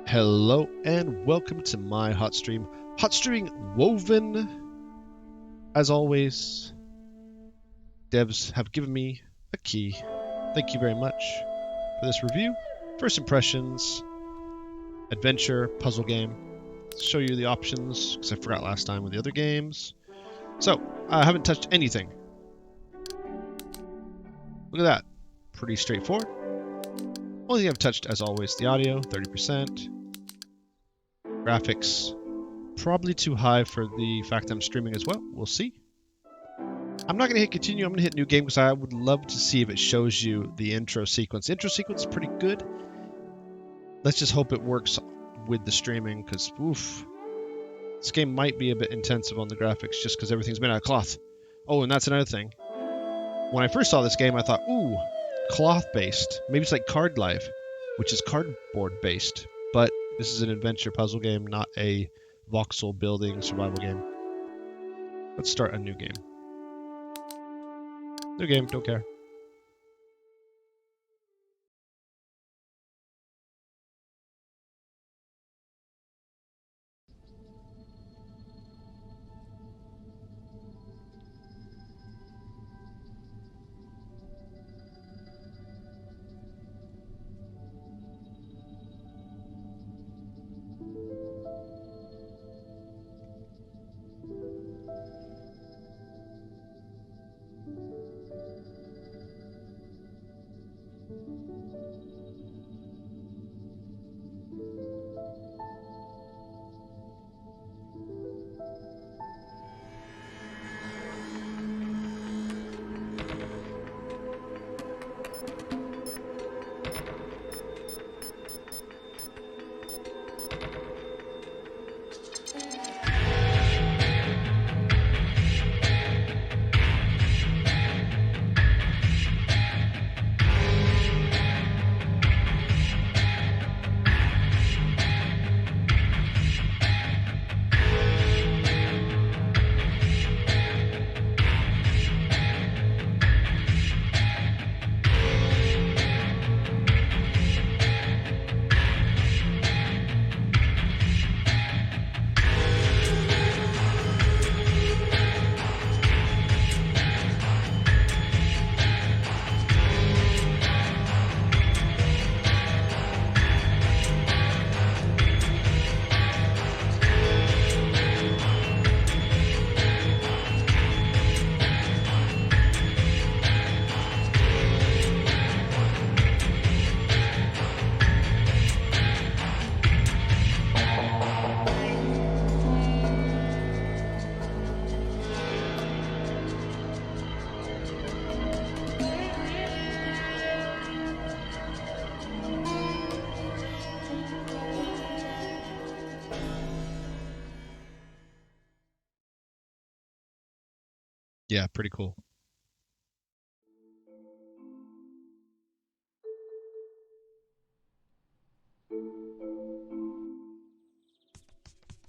Hello and welcome to my hot stream. Hot streaming woven. As always, devs have given me a key. Thank you very much for this review. First impressions, adventure, puzzle game. Let's show you the options because I forgot last time with the other games. So, I haven't touched anything. Look at that. Pretty straightforward. Only thing I've touched, as always, the audio, 30%. Graphics, probably too high for the fact I'm streaming as well. We'll see. I'm not going to hit continue. I'm going to hit new game because I would love to see if it shows you the intro sequence. The intro sequence is pretty good. Let's just hope it works with the streaming because, oof, this game might be a bit intensive on the graphics just because everything's made out of cloth. Oh, and that's another thing. When I first saw this game, I thought, ooh, cloth-based. Maybe it's like Card Life, which is cardboard-based. But this is an adventure puzzle game, not a voxel building survival game. Let's start a new game. New game, don't care. Yeah, pretty cool.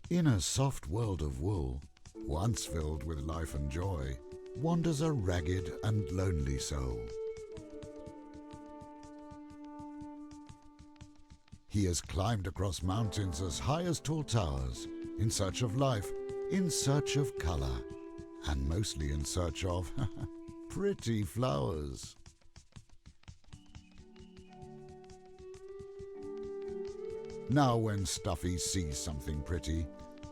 In a soft world of wool, once filled with life and joy, wanders a ragged and lonely soul. He has climbed across mountains as high as tall towers, in search of life, in search of color, and mostly in search of pretty flowers. Now when Stuffy sees something pretty,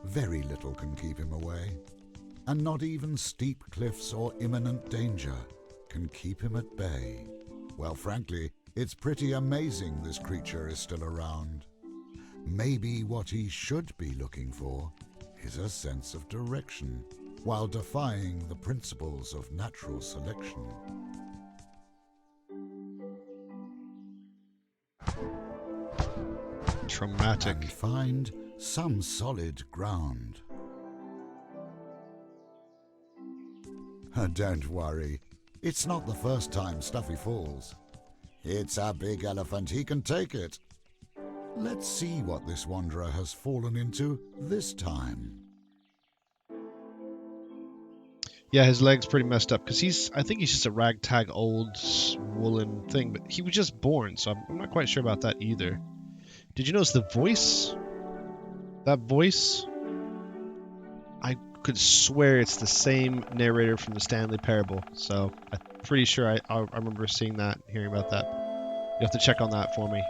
very little can keep him away, and not even steep cliffs or imminent danger can keep him at bay. Well, frankly, it's pretty amazing this creature is still around. Maybe what he should be looking for is a sense of direction, while defying the principles of natural selection. Traumatic. And find some solid ground. Don't worry, it's not the first time Stuffy falls. It's a big elephant, he can take it. Let's see what this wanderer has fallen into this time. Yeah, his leg's pretty messed up because I think he's just a ragtag old woolen thing, but he was just born, so I'm not quite sure about that either. Did you notice the voice? That voice? I could swear it's the same narrator from the Stanley Parable. So I'm pretty sure I remember seeing that, hearing about that. You have to check on that for me.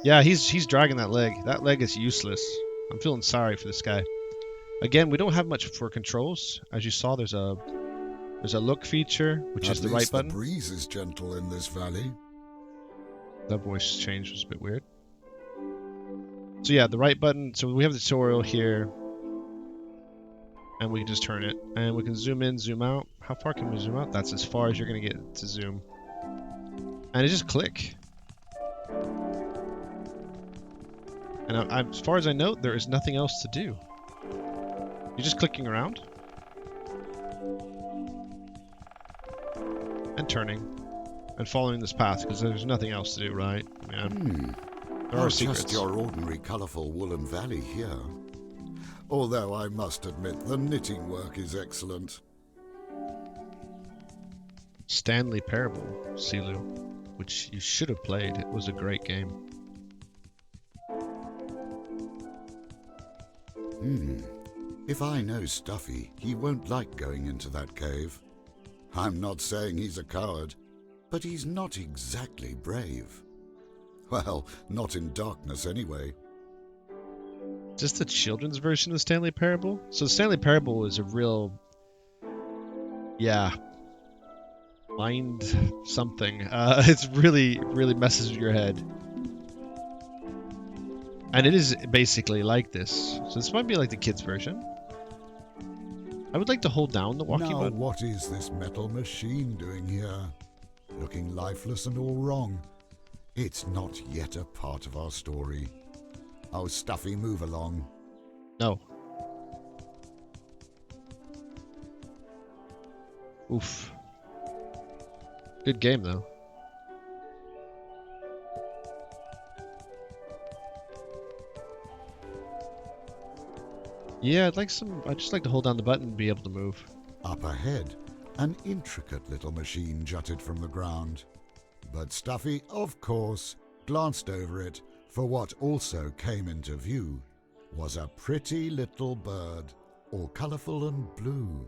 Yeah, he's dragging that leg. That leg is useless. I'm feeling sorry for this guy. Again, we don't have much for controls. As you saw, there's a look feature, which is the right button. The breeze is gentle in this valley. That voice change was a bit weird. So yeah, the right button. So we have the tutorial here, and we can just turn it, and we can zoom in, zoom out. How far can we zoom out? That's as far as you're gonna get to zoom. And it just click. And as far as I know, there is nothing else to do. You're just clicking around and turning and following this path because there's nothing else to do, right? I mean, there are secrets. Just your ordinary colourful woolen valley here. Although I must admit the knitting work is excellent. Stanley Parable, Silu, which you should have played. It was a great game. If I know Stuffy, he won't like going into that cave. I'm not saying he's a coward, but he's not exactly brave. Well, not in darkness anyway. Just the children's version of Stanley Parable? So Stanley Parable is a real... yeah. Mind something. It's really, really messes with your head. And it is basically like this. So this might be like the kids' version. I would like to hold down the walking button. Now what is this metal machine doing here? Looking lifeless and all wrong. It's not yet a part of our story. Oh, Stuffy, move along. No. Oof. Good game, though. Yeah, I'd just like to hold down the button and be able to move. Up ahead, an intricate little machine jutted from the ground. But Stuffy, of course, glanced over it, for what also came into view was a pretty little bird, all colourful and blue.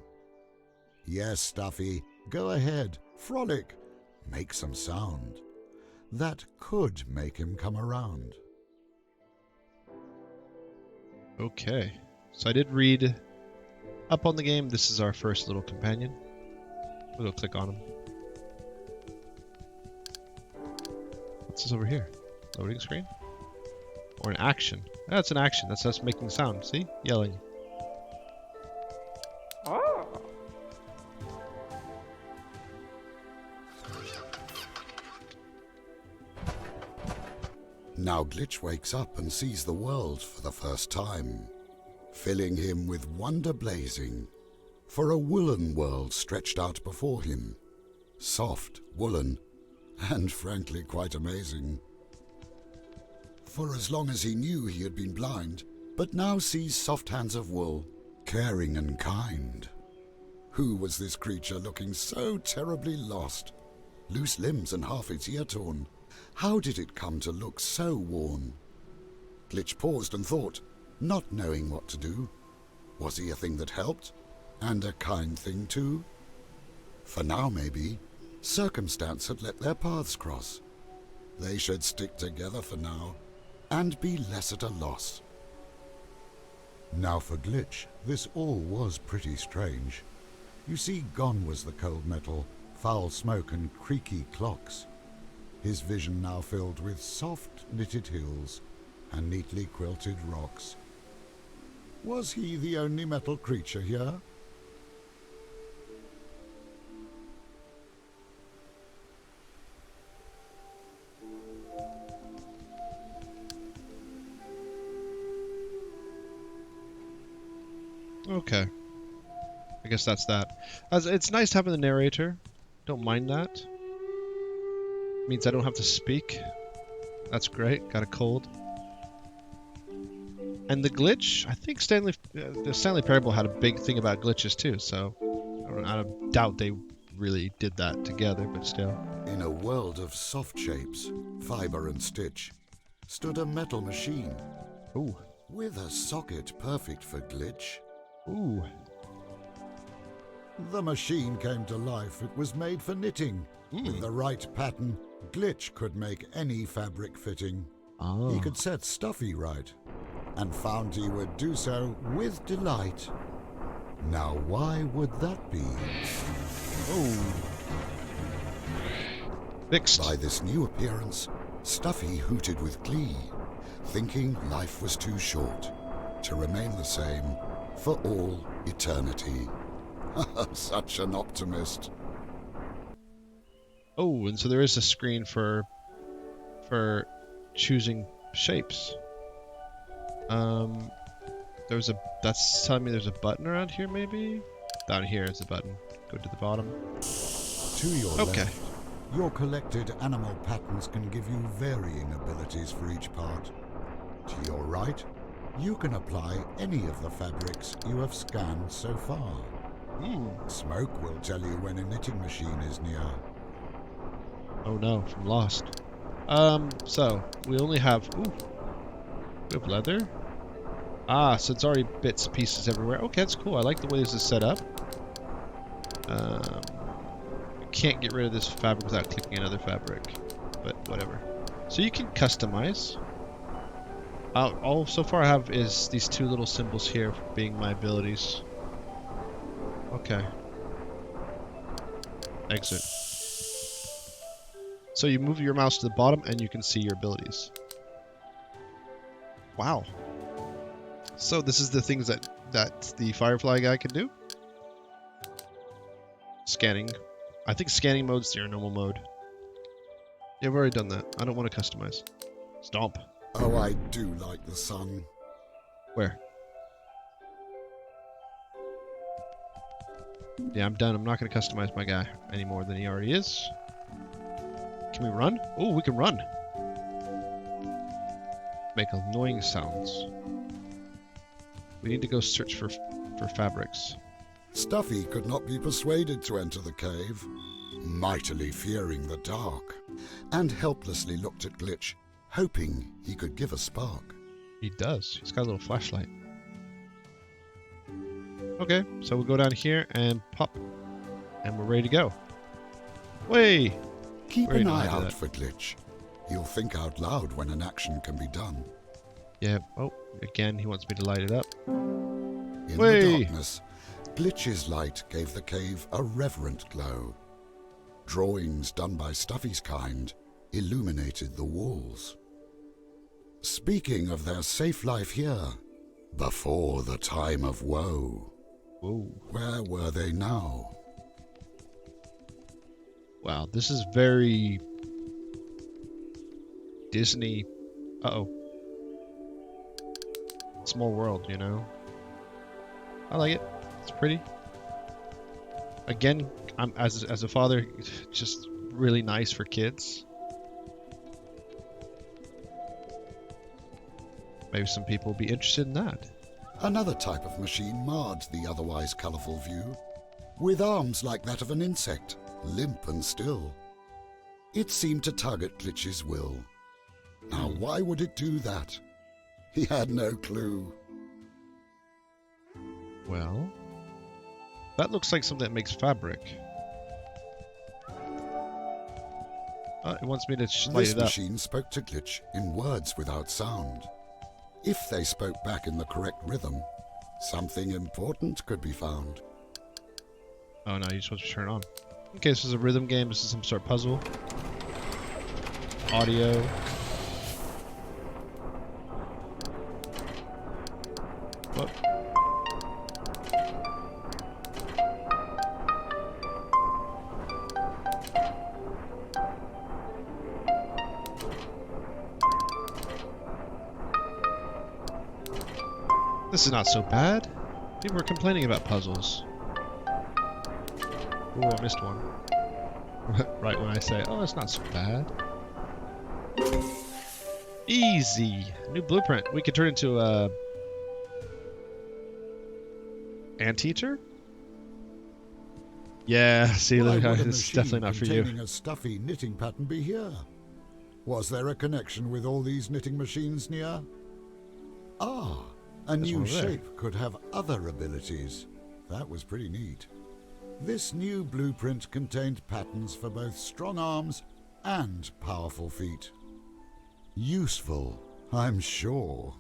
Yes, Stuffy, go ahead, frolic, make some sound. That could make him come around. Okay. So I did read up on the game. This is our first little companion. We'll go click on him. What's this over here? Loading screen? Or an action? That's an action. That's us making sound. See? Yelling. Oh. Now Glitch wakes up and sees the world for the first time, filling him with wonder blazing, for a woolen world stretched out before him, soft, woolen, and frankly quite amazing. For as long as he knew he had been blind, but now sees soft hands of wool, caring and kind. Who was this creature looking so terribly lost? Loose limbs and half its ear torn. How did it come to look so worn? Glitch paused and thought, not knowing what to do. Was he a thing that helped? And a kind thing too? For now, maybe, circumstance had let their paths cross. They should stick together for now, and be less at a loss. Now for Glitch, this all was pretty strange. You see, gone was the cold metal, foul smoke and creaky clocks. His vision now filled with soft knitted hills and neatly quilted rocks. Was he the only metal creature here? Okay. I guess that's that. It's nice having the narrator. Don't mind that. Means I don't have to speak. That's great. Got a cold. And the glitch, I think the Stanley Parable had a big thing about glitches too, so I doubt they really did that together, but still. In a world of soft shapes, fibre and stitch, stood a metal machine Ooh. with a socket perfect for Glitch. Ooh. The machine came to life. It was made for knitting. With the right pattern, Glitch could make any fabric fitting. Oh. He could set Stuffy right, and found he would do so with delight. Now why would that be? Oh. Fixed. By this new appearance, Stuffy hooted with glee, thinking life was too short to remain the same for all eternity. Such an optimist. Oh, and so there is a screen for choosing shapes. That's telling me there's a button around here, maybe? Down here is a button. Go to the bottom. To your Okay. left, your collected animal patterns can give you varying abilities for each part. To your right, you can apply any of the fabrics you have scanned so far. Smoke will tell you when a knitting machine is near. Oh no, I'm lost. So we only have we have leather. Ah, so it's already bits and pieces everywhere. Okay, that's cool. I like the way this is set up. You can't get rid of this fabric without clicking another fabric, but whatever. So you can customize. All so far I have is these two little symbols here being my abilities. Okay. Exit. So you move your mouse to the bottom and you can see your abilities. Wow. So this is the things that the firefly guy can do? Scanning. I think scanning mode's your normal mode. Yeah, I've already done that. I don't want to customize. Stomp. Oh, I do like the sun. Where? Yeah, I'm done. I'm not going to customize my guy any more than he already is. Can we run? Oh, we can run. Make annoying sounds. We need to go search for fabrics. Stuffy could not be persuaded to enter the cave, mightily fearing the dark, and helplessly looked at Glitch, hoping he could give a spark. He does. He's got a little flashlight. Okay, so we'll go down here and pop. And we're ready to go. Way! Keep Very an know how eye to do out that. for Glitch. He'll think out loud when an action can be done. Yeah. Oh, again, he wants me to light it up. In Way! the darkness, Glitch's light gave the cave a reverent glow. Drawings done by Stuffy's kind illuminated the walls. Speaking of their safe life here, before the time of woe, Whoa. where were they now? Wow, this is very Disney. Uh-oh. Small world, you know? I like it. It's pretty. Again, I'm as a father, just really nice for kids. Maybe some people will be interested in that. Another type of machine marred the otherwise colourful view, with arms like that of an insect, limp and still. It seemed to tug at Glitch's will. Now why would it do that? He had no clue. Well, that looks like something that makes fabric. It wants me to light This it up. machine spoke to Glitch in words without sound. If they spoke back in the correct rhythm, something important could be found. Oh no, you're supposed to turn it on. Okay, this is a rhythm game. This is some sort of puzzle. Audio. What? This is not so bad. People were complaining about puzzles. Ooh, I missed one. Right when I say, oh, it's not so bad. Easy. New blueprint. We could turn into a anteater? Yeah, see, Why look, would a it's machine definitely not for you. containing a Stuffy knitting pattern be here? Was there a connection with all these knitting machines near? Ah, a There's new one over there. shape could have other abilities. That was pretty neat. This new blueprint contained patterns for both strong arms and powerful feet. Useful, I'm sure.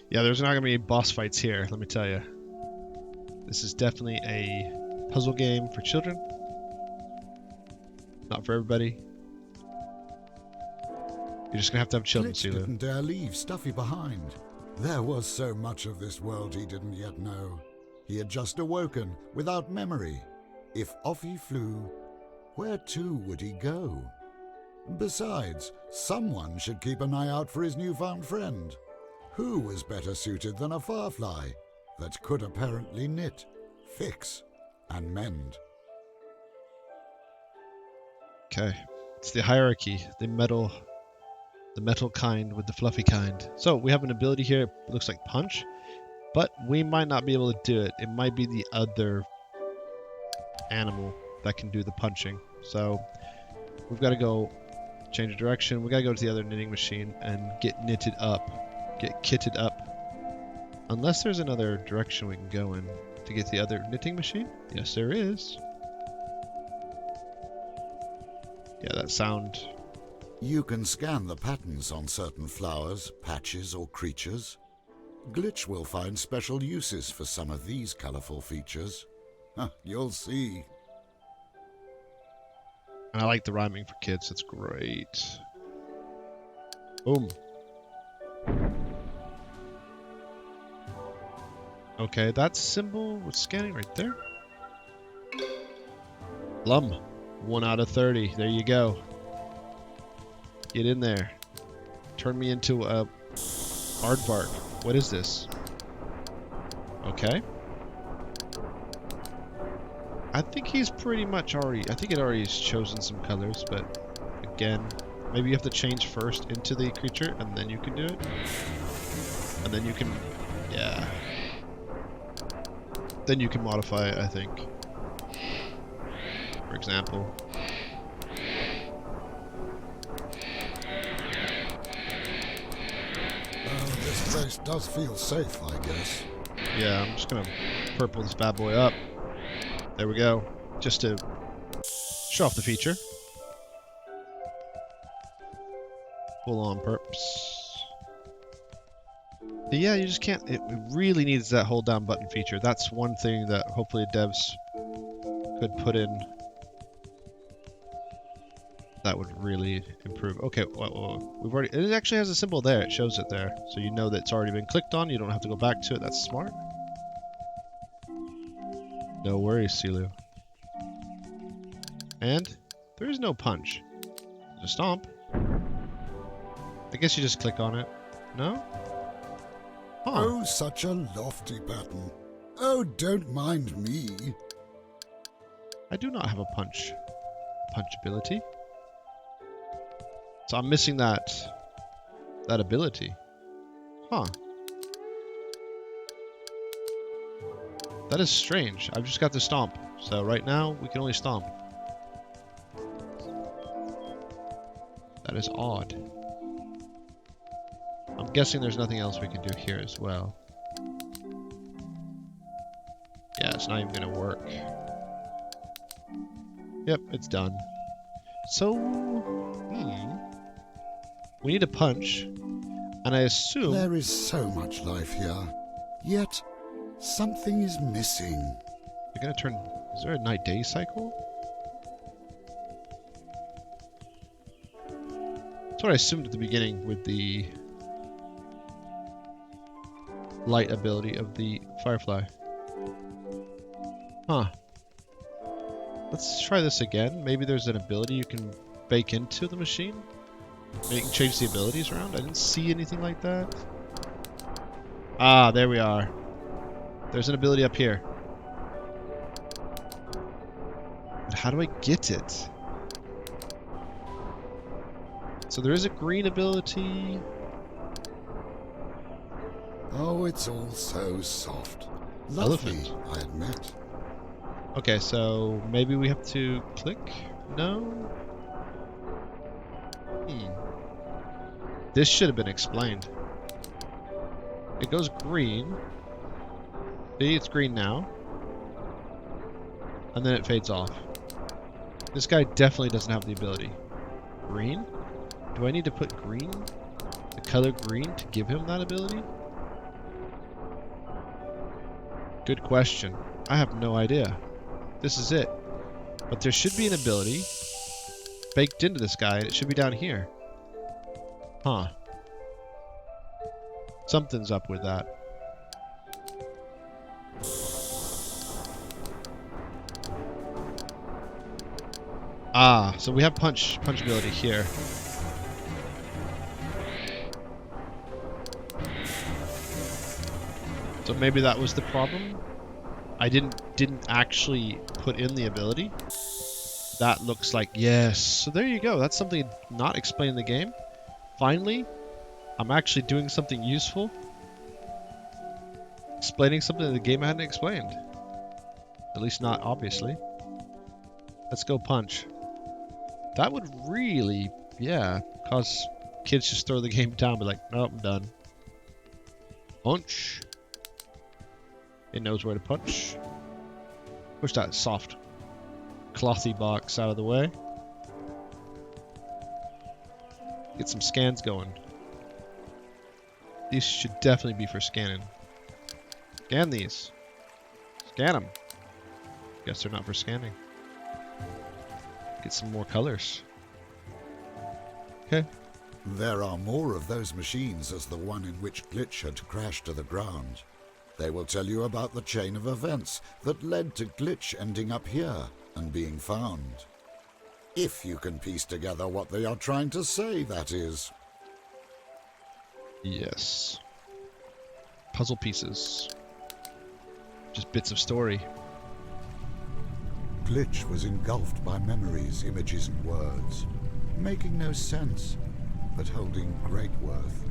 Yeah, there's not going to be any boss fights here, let me tell you. This is definitely a puzzle game for children. Not for everybody. You're just going to have children, Glitch Sulu. didn't dare leave Stuffy behind. There was so much of this world he didn't yet know. He had just awoken without memory. If off he flew, where to would he go? Besides, someone should keep an eye out for his newfound friend. Who was better suited than a firefly that could apparently knit, fix, and mend? Okay. It's the hierarchy. The metal kind with the fluffy kind. So we have an ability here. It looks like punch. But we might not be able to do it. It might be the other animal that can do the punching. So we've got to go change of direction. We've got to go to the other knitting machine and get knitted up. Get kitted up. Unless there's another direction we can go in to get the other knitting machine. Yes, there is. Yeah, that sound. You can scan the patterns on certain flowers, patches, or creatures. Glitch will find special uses for some of these colorful features. You'll see. And I like the rhyming for kids. It's great. Boom. Okay, that symbol was scanning right there. Plum. 1 out of 30. There you go. Get in there. Turn me into a aardvark. What is this? Okay. I think he's pretty much already... I think it already has chosen some colors, but again, maybe you have to change first into the creature, and then you can do it. And then you can... Yeah. Then you can modify it, I think. For example. This place does feel safe, I guess. Yeah, I'm just gonna purple this bad boy up. There we go. Just to show off the feature. Full on perps. But yeah, you just can't... It really needs that hold down button feature. That's one thing that hopefully devs could put in. That would really improve. Okay, whoa. We've already... It actually has a symbol there. It shows it there. So you know that it's already been clicked on. You don't have to go back to it. That's smart. No worries, Silu. And there is no punch. There's a stomp. I guess you just click on it. No? Huh. Oh, such a lofty pattern. Oh, don't mind me. I do not have a punch ability. So I'm missing that ability. Huh. That is strange. I've just got the stomp. So right now we can only stomp. That is odd. I'm guessing there's nothing else we can do here as well. Yeah, it's not even gonna work. Yep, it's done. So, we need a punch, and I assume... There is so much life here, yet something is missing. They're gonna turn... Is there a night-day cycle? That's what I assumed at the beginning with the light ability of the firefly. Huh. Let's try this again. Maybe there's an ability you can bake into the machine. Maybe you can change the abilities around. I didn't see anything like that. Ah, there we are. There's an ability up here. But how do I get it? So there is a green ability. Oh, it's all so soft. Lovely, Elephant. I admit. Okay, so maybe we have to click. No? Hmm. This should have been explained. It goes green. See, it's green now. And then it fades off. This guy definitely doesn't have the ability. Green? Do I need to put green? The color green to give him that ability? Good question. I have no idea. This is it. But there should be an ability baked into this guy, and it should be down here. Huh. Something's up with that. Ah, so we have punch ability here. So maybe that was the problem. I didn't actually put in the ability. That looks like yes. So there you go. That's something not explained in the game. Finally, I'm actually doing something useful. Explaining something that the game hadn't explained. At least not obviously. Let's go punch. That would really, yeah, cause kids just throw the game down, be like, nope, I'm done. Punch. It knows where to punch. Push that soft, clothy box out of the way. Get some scans going. These should definitely be for scanning. Scan these. Scan them. Guess they're not for scanning. Get some more colors. Okay. There are more of those machines as the one in which Glitch had crashed to the ground. They will tell you about the chain of events that led to Glitch ending up here and being found. If you can piece together what they are trying to say, that is. Yes. Puzzle pieces. Just bits of story. Glitch was engulfed by memories, images, and words, making no sense, but holding great worth.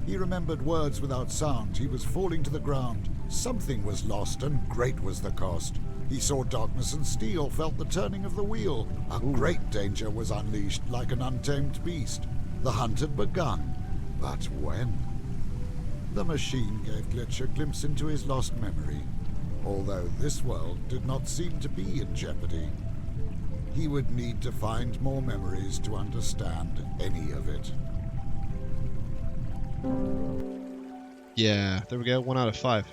He remembered words without sound. He was falling to the ground. Something was lost, and great was the cost. He saw darkness and steel, felt the turning of the wheel. A great danger was unleashed, like an untamed beast. The hunt had begun, but when? The machine gave Glitch a glimpse into his lost memory, although this world did not seem to be in jeopardy. He would need to find more memories to understand any of it. Yeah, there we go. 1 out of 5.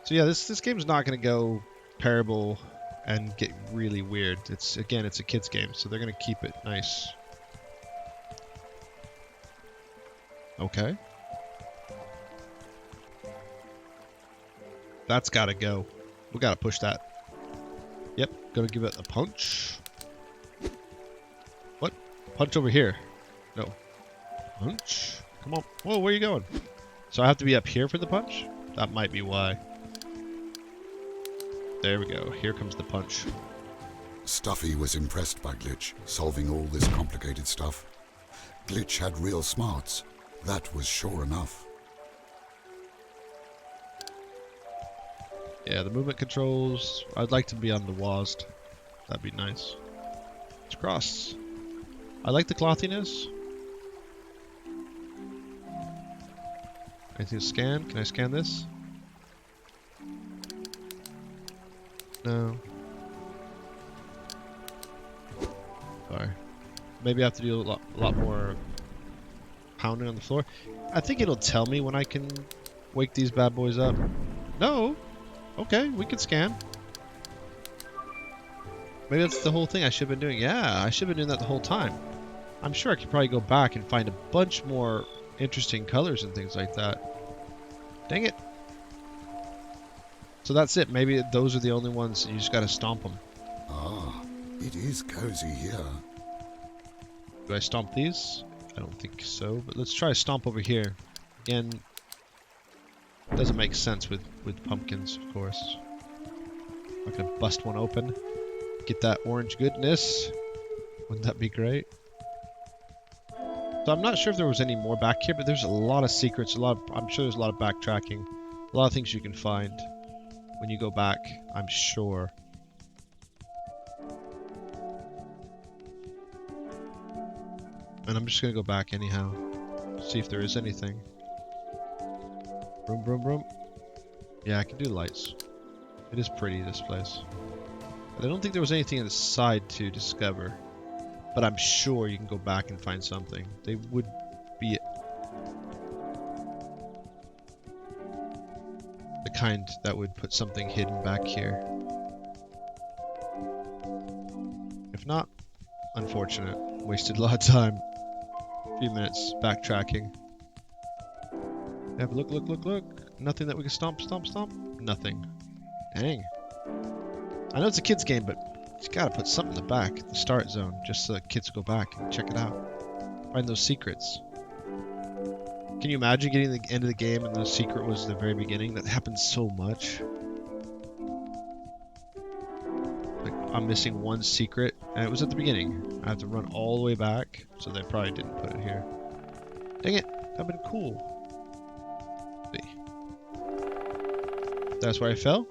So yeah, this game's not going to go parable and get really weird. It's a kid's game, so they're going to keep it nice. Okay. That's got to go. We got to push that. Yep, gotta give it a punch. What? Punch over here. No. Punch? Come on. Whoa, where are you going? So I have to be up here for the punch? That might be why. There we go. Here comes the punch. Stuffy was impressed by Glitch, solving all this complicated stuff. Glitch had real smarts. That was sure enough. Yeah, the movement controls. I'd like to be on the WASD. That'd be nice. It's cross. I like the clothiness. Anything to scan? Can I scan this? No. Sorry. Maybe I have to do a lot more pounding on the floor. I think it'll tell me when I can wake these bad boys up. No! Okay, we can scan. Maybe that's the whole thing I should have been doing. Yeah, I should have been doing that the whole time. I'm sure I could probably go back and find a bunch more interesting colors and things like that. Dang it. So that's it. Maybe those are the only ones. You just gotta stomp them. Ah, it is cozy here. Do I stomp these? I don't think so, but let's try a stomp over here. Again, doesn't make sense with pumpkins, of course. I'm gonna bust one open. Get that orange goodness. Wouldn't that be great? So I'm not sure if there was any more back here, but there's a lot of secrets, I'm sure there's a lot of backtracking. A lot of things you can find when you go back, I'm sure. And I'm just gonna go back anyhow. See if there is anything. Broom, broom, broom. Yeah, I can do lights. It is pretty, this place. But I don't think there was anything inside to discover. But I'm sure you can go back and find something. They would be the kind that would put something hidden back here. If not, unfortunate. Wasted a lot of time. A few minutes backtracking. Have a look, look, look, look. Nothing that we can stomp, stomp, stomp. Nothing. Dang. I know it's a kid's game, but you gotta put something in the back, the start zone, just so that kids go back and check it out. Find those secrets. Can you imagine getting to the end of the game and the secret was the very beginning? That happens so much. Like, I'm missing one secret, and it was at the beginning. I have to run all the way back, so they probably didn't put it here. Dang it, that'd been cool. See. That's where I fell.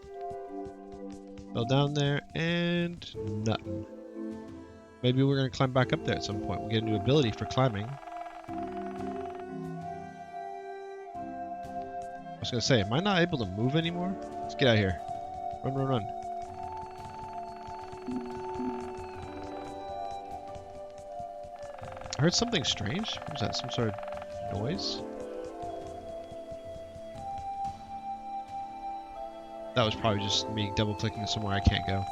Fell down there, and nothing. Maybe we're going to climb back up there at some point. We'll get a new ability for climbing. I was going to say, am I not able to move anymore? Let's get out of here. Run, run, run. I heard something strange. Was that some sort of noise? That was probably just me double-clicking somewhere I can't go.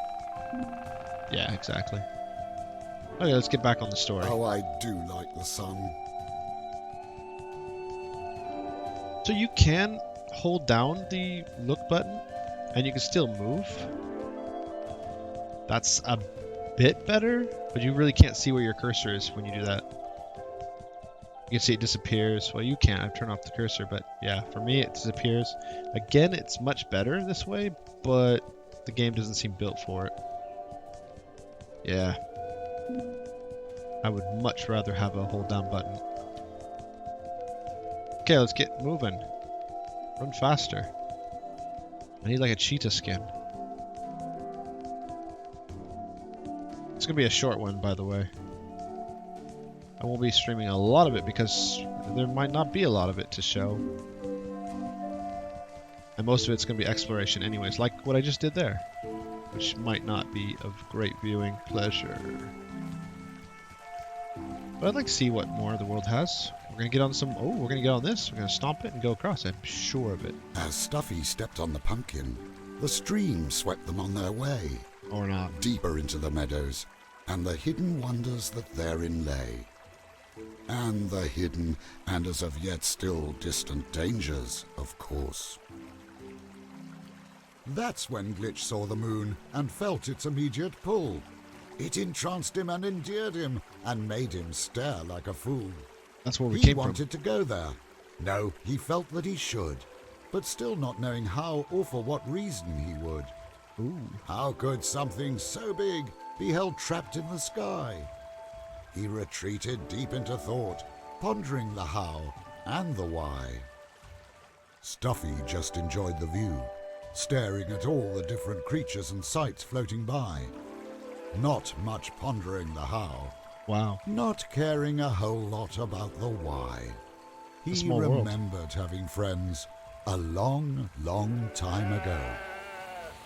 Yeah, exactly. Okay, let's get back on the story. Oh, I do like the sun. So you can hold down the look button, and you can still move. That's a bit better, but you really can't see where your cursor is when you do that. You can see it disappears. Well, you can't. I've turned off the cursor, but yeah, for me it disappears. Again, it's much better this way, but the game doesn't seem built for it. Yeah. I would much rather have a hold down button. Okay, let's get moving. Run faster. I need like a cheetah skin. It's gonna be a short one, by the way. I won't be streaming a lot of it because there might not be a lot of it to show. And most of it's going to be exploration anyways, like what I just did there. Which might not be of great viewing pleasure. But I'd like to see what more the world has. We're going to get on some... Oh, we're going to get on this. We're going to stomp it and go across. I'm sure of it. As Stuffy stepped on the pumpkin, the stream swept them on their way. Or not. Deeper into the meadows, and the hidden wonders that therein lay. And the hidden and as of yet still distant dangers, of course. That's when Glitch saw the moon and felt its immediate pull. It entranced him and endeared him and made him stare like a fool. That's where we He came from. wanted to go there. No, he felt that he should, but still not knowing how or for what reason he would. Ooh. How could something so big be held trapped in the sky? He retreated deep into thought, pondering the how and the why. Stuffy just enjoyed the view, staring at all the different creatures and sights floating by. Not much pondering the how. Wow. Not caring a whole lot about the why. He remembered having friends a long, long time ago.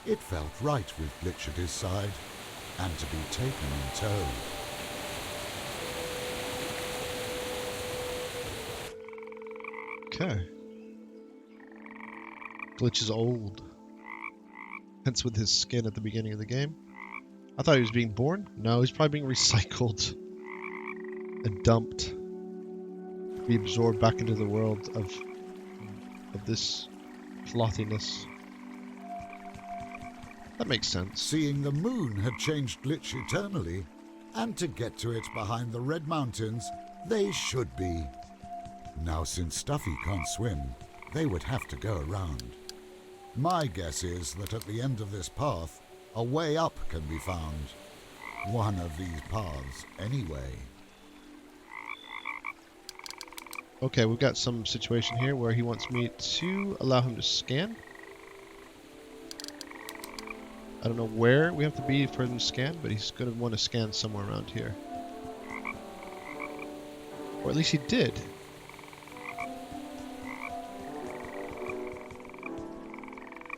It felt right with Glitch at his side, and to be taken in tow. Okay. Glitch is old. Hence with his skin at the beginning of the game. I thought he was being born. No, he's probably being recycled. And dumped. Be absorbed back into the world of this clothiness. That makes sense. Seeing the moon had changed Glitch eternally, and to get to it behind the Red Mountains, they should be. Now, since Stuffy can't swim, they would have to go around. My guess is that at the end of this path, a way up can be found. One of these paths, anyway. Okay, we've got some situation here where he wants me to allow him to scan. I don't know where we have to be for him to scan, but he's going to want to scan somewhere around here. Or at least he did.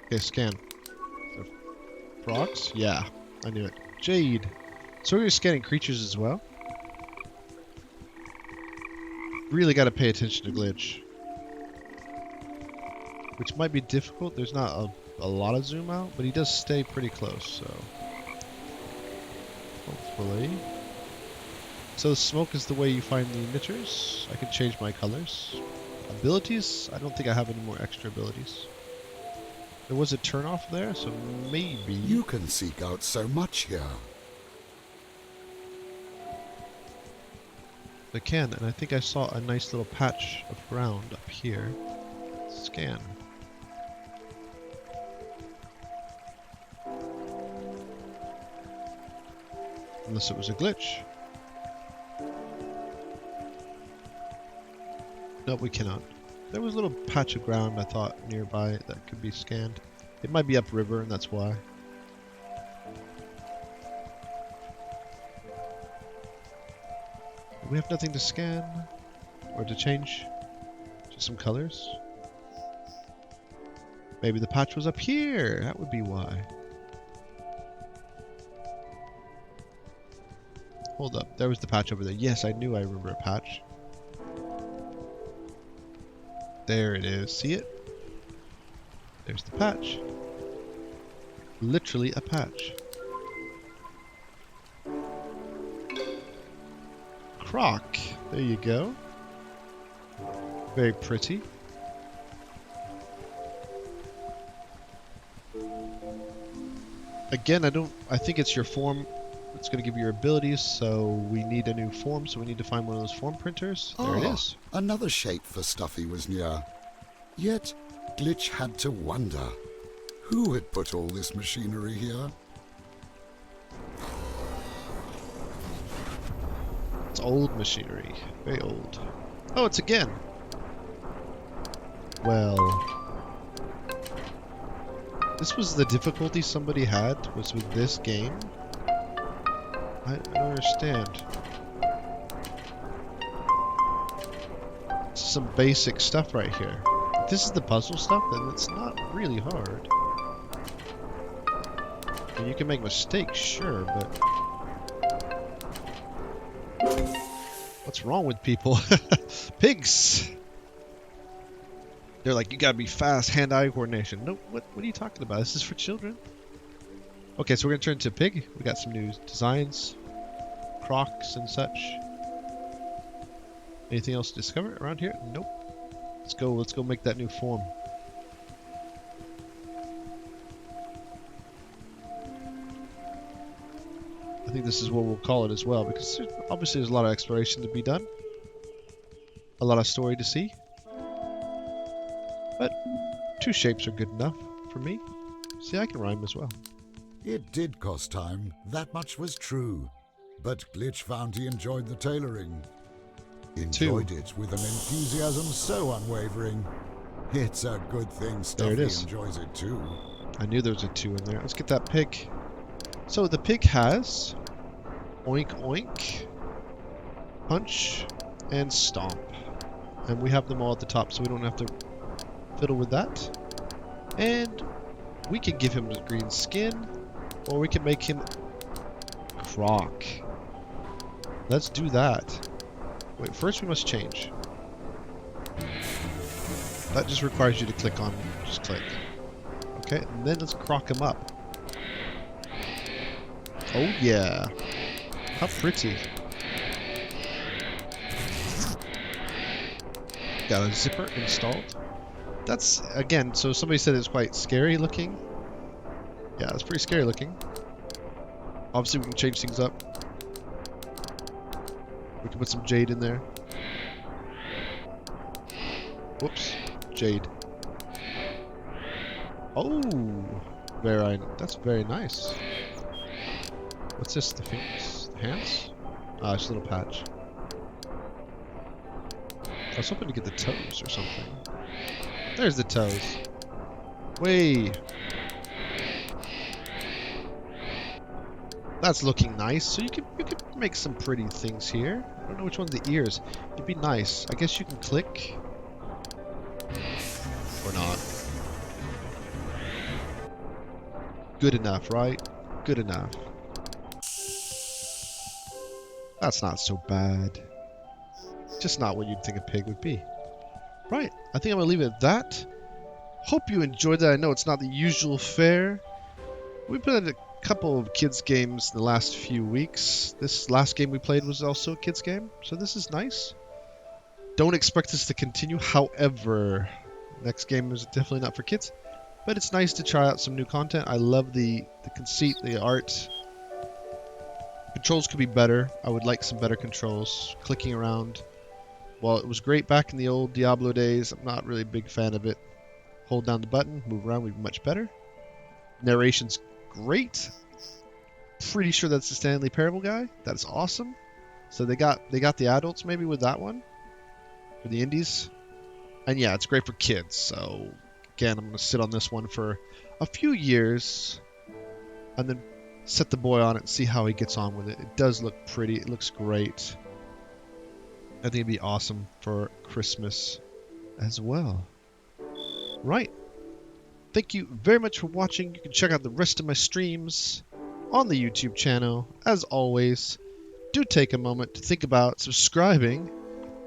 Okay, scan. Frogs? Yeah, I knew it. Jade. So you're scanning creatures as well? Really got to pay attention to glitch. Which might be difficult. There's not a lot of zoom out, but he does stay pretty close, so... Hopefully. So smoke is the way you find the emitters. I can change my colors. Abilities? I don't think I have any more extra abilities. There was a turn off there, so maybe... You can seek out so much here. I can, and I think I saw a nice little patch of ground up here. Scan. Unless it was a glitch. No, we cannot. There was a little patch of ground I thought nearby that could be scanned. It might be upriver, and that's why. We have nothing to scan or to change. Just some colors. Maybe the patch was up here. That would be why. Hold up. There was the patch over there. Yes, I knew I remember a patch. There it is. See it? There's the patch. Literally a patch. Croc. There you go. Very pretty. Again, I think it's your form. It's going to give you your abilities, so we need a new form, so we need to find one of those form printers. There it is. Another shape for Stuffy was near. Yet, Glitch had to wonder, who had put all this machinery here? It's old machinery. Very old. Oh, it's again. Well... This was the difficulty somebody had, was with this game? I don't understand. Some basic stuff right here. If this is the puzzle stuff, then it's not really hard. I mean, you can make mistakes, sure, but... What's wrong with people? Pigs! They're like, you gotta be fast, hand-eye coordination. No, what are you talking about? This is for children. Okay, so we're gonna turn into a pig. We got some new designs, crocs and such. Anything else to discover around here? Nope. Let's go make that new form. I think this is what we'll call it as well, because obviously there's a lot of exploration to be done. A lot of story to see. But 2 shapes are good enough for me. See, I can rhyme as well. It did cost time, that much was true. But Glitch found he enjoyed the tailoring. Enjoyed it with an enthusiasm so unwavering. It's a good thing Stuffy enjoys it too. I knew there was a 2 in there. Let's get that pig. So the pig has oink oink, punch, and stomp. And we have them all at the top, so we don't have to fiddle with that. And we can give him the green skin, or we can make him Croc. Let's do that. Wait, first we must change. That just requires you to click on, just click. Okay, and then let's croc him up. Oh yeah. How pretty. Got a zipper installed. That's, again, so somebody said it's quite scary looking. Yeah, it's pretty scary looking. Obviously we can change things up. We can put some jade in there. Whoops. Jade. Oh! That's very nice. What's this? The fingers? The hands? Ah, it's a little patch. I was hoping to get the toes or something. There's the toes. Way. That's looking nice. So you could make some pretty things here. I don't know which one's the ears. It'd be nice. I guess you can click. Or not. Good enough, right? Good enough. That's not so bad. Just not what you'd think a pig would be. Right, I think I'm gonna leave it at that. Hope you enjoyed that. I know it's not the usual fare. We've played a couple of kids games in the last few weeks. This last game we played was also a kids game, so this is nice. Don't expect this to continue, however, next game is definitely not for kids. But it's nice to try out some new content. I love the conceit, the art. Controls could be better. I would like some better controls. Clicking around. While it was great back in the old Diablo days, I'm not really a big fan of it. Hold down the button, move around would be much better. Narration's great. Pretty sure that's the Stanley Parable guy. That's awesome. So they got the adults maybe with that one. For the indies. And yeah, it's great for kids. So again, I'm going to sit on this one for a few years. And then set the boy on it and see how he gets on with it. It does look pretty. It looks great. I think it'd be awesome for Christmas as well. Right. Thank you very much for watching. You can check out the rest of my streams on the YouTube channel. As always, do take a moment to think about subscribing.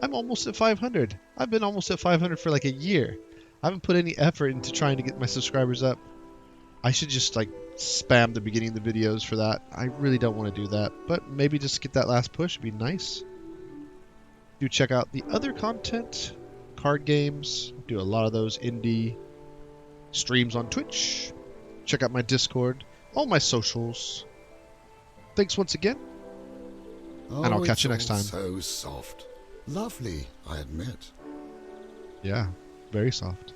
I'm almost at 500. I've been almost at 500 for like a year. I haven't put any effort into trying to get my subscribers up. I should just like spam the beginning of the videos for that. I really don't want to do that, but maybe just get that last push would be nice. Do check out the other content, card games, do a lot of those indie streams on Twitch. Check out my Discord, all my socials. Thanks once again, and I'll catch you next time. So soft. Lovely, I admit. Yeah, very soft.